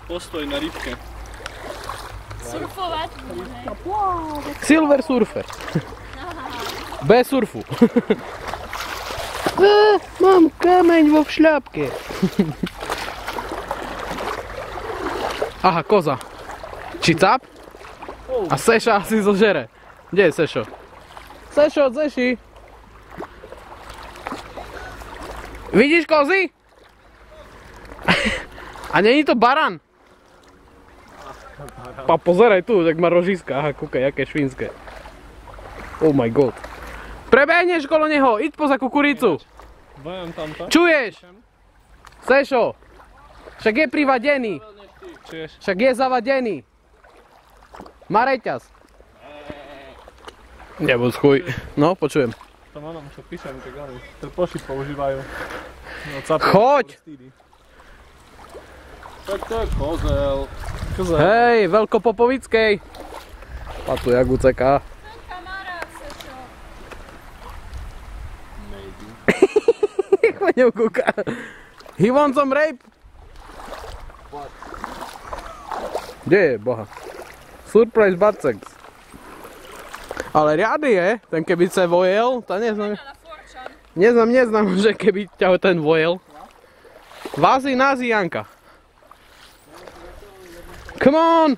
Postoj na rybke. Surfovať? Silver surfer. Bez surfu. Mám kameň vo šľapke. Aha, koza. Či cap? A Seša asi zožere. Kde je Sešo? Sešo, Zeši. Vidíš kozy? A není to baran? Pa pozeraj tu, tak má rožiska. Aha, kúkaj, aké švínske. Oh my god. Prebehneš kolo neho, íď poza kukuricu. Čuješ? Sešo, však je privadený. Však je zavadený. Má reťaz. Nebud chuj. No, počujem. To áno, čo píšem, tak áno. Trpoši používajú. Choď! Tak to je kozel. Hej, Veľkopopovickej. A tu jak uceká. Kamarát, Sešo. Jak ma ňou kúka. He wants some rape. Kde je, boha? Surprise butt sex. Ale riady je, ten keby sa vojel, to neznám. Neznám, že keby ťa ten vojel. Vázi nás Janka. Come on!